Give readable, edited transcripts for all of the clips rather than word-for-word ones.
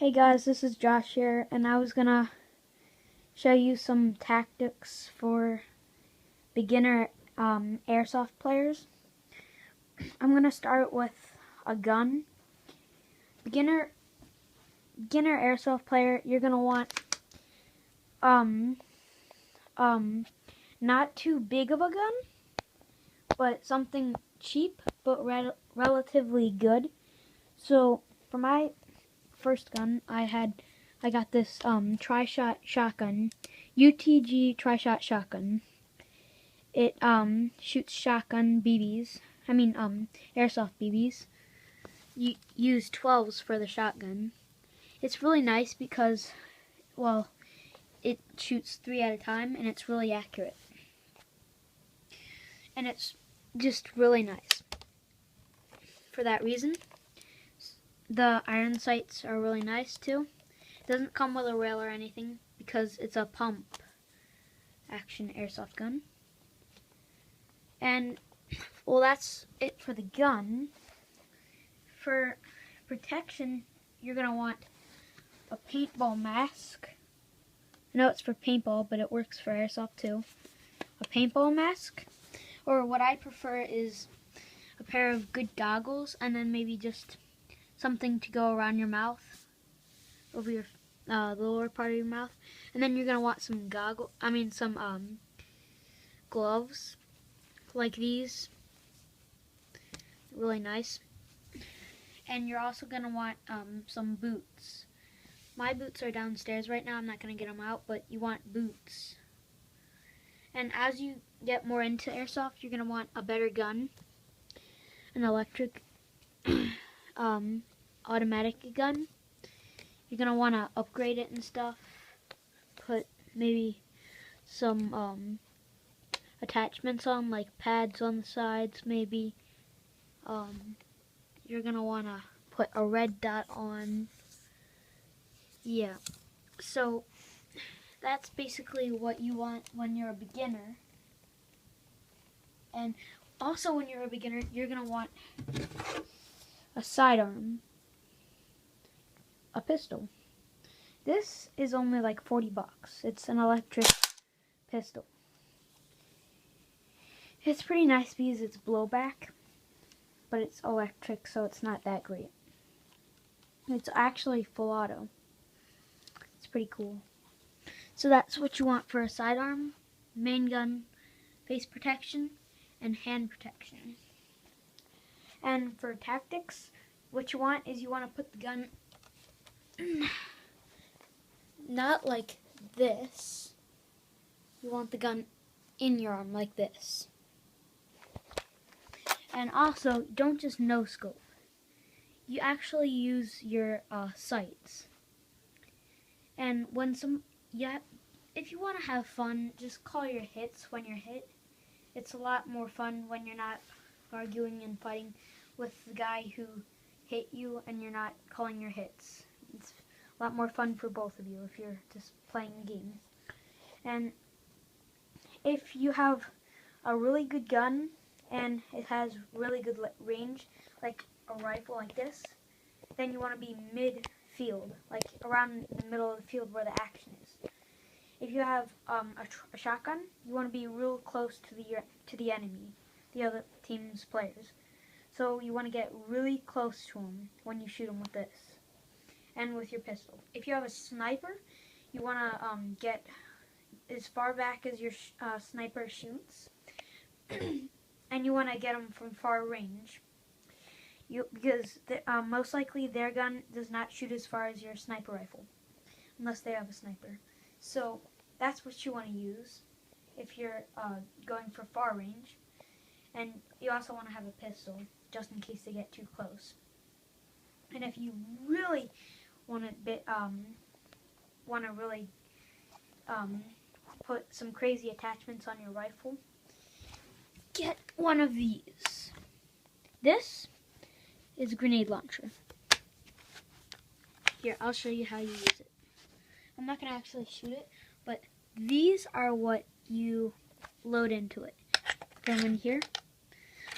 Hey guys, this is Josh here, and I was gonna show you some tactics for beginner airsoft players. I'm gonna start with a gun. Beginner airsoft player, you're gonna want um not too big of a gun, but something cheap but relatively good. So for my first gun, I got this tri-shot shotgun, UTG tri-shot shotgun. It shoots shotgun BBs. Airsoft BBs. You use 12s for the shotgun. It's really nice because, well, it shoots 3 at a time and it's really accurate. And it's just really nice. For that reason, the iron sights are really nice too. It doesn't come with a rail or anything because it's a pump action airsoft gun. And, well, that's it for the gun. For protection, you're going to want a paintball mask. I know it's for paintball, but it works for airsoft too. A paintball mask. Or what I prefer is a pair of good goggles, and then maybe just something to go around your mouth, over your the lower part of your mouth. And then you're going to want some gloves like these. Really nice. And you're also going to want some boots. My boots are downstairs right now. I'm not going to get them out, but you want boots. And as you get more into airsoft, you're going to want a better gun, an electric automatic gun. You're going to want to upgrade it and stuff. Put maybe some attachments on, like pads on the sides maybe. You're going to want to put a red dot on. Yeah, so that's basically what you want when you're a beginner. And also when you're a beginner, you're going to want a sidearm, a pistol. This is only like 40 bucks. It's an electric pistol. It's pretty nice because it's blowback, but it's electric, so it's not that great. It's actually full auto. It's pretty cool. So that's what you want for a sidearm, main gun, face protection, and hand protection. And for tactics, what you want is you want to put the gun not like this. You want the gun in your arm like this. And also, don't just no scope. You actually use your sights. And if you want to have fun, just call your hits when you're hit. It's a lot more fun when you're not arguing and fighting with the guy who hit you and you're not calling your hits. It's a lot more fun for both of you if you're just playing a game. And if you have a really good gun and it has really good range, like a rifle like this, then you want to be mid-field, like around the middle of the field where the action is. If you have a shotgun, you want to be real close to the enemy, the other team's players. So you want to get really close to them when you shoot them with this, and with your pistol. If you have a sniper, you want to get as far back as your sniper shoots, and you want to get them from far range. Because most likely their gun does not shoot as far as your sniper rifle, unless they have a sniper. So that's what you want to use if you're going for far range. And you also want to have a pistol, just in case they get too close. And if you really want to really put some crazy attachments on your rifle, get one of these. This is a grenade launcher. Here, I'll show you how you use it. I'm not going to actually shoot it, but these are what you load into it. Put them in here.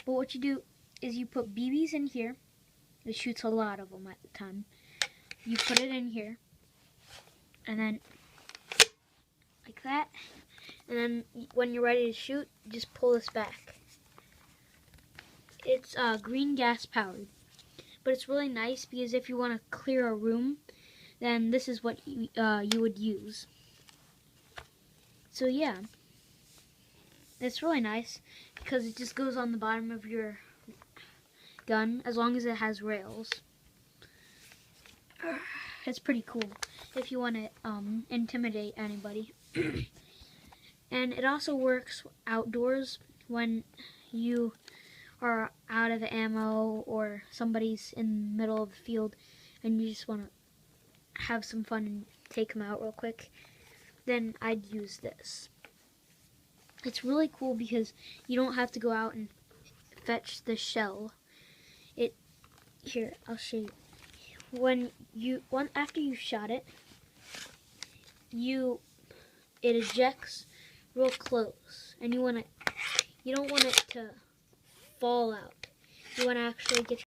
But what you do is you put BBs in here. It shoots a lot of them at the time. you put it in here, and then like that, and then when you're ready to shoot, just pull this back. It's green gas powered, but it's really nice because if you want to clear a room, then this is what you would use. So yeah, it's really nice because it just goes on the bottom of your gun as long as it has rails. It's pretty cool if you want to intimidate anybody. And it also works outdoors when you are out of ammo or somebody's in the middle of the field and you just want to have some fun and take them out real quick. Then I'd use this. It's really cool because you don't have to go out and fetch the shell. Here, I'll show you. After you shot it, it ejects real close, and you don't want it to fall out. You want to actually get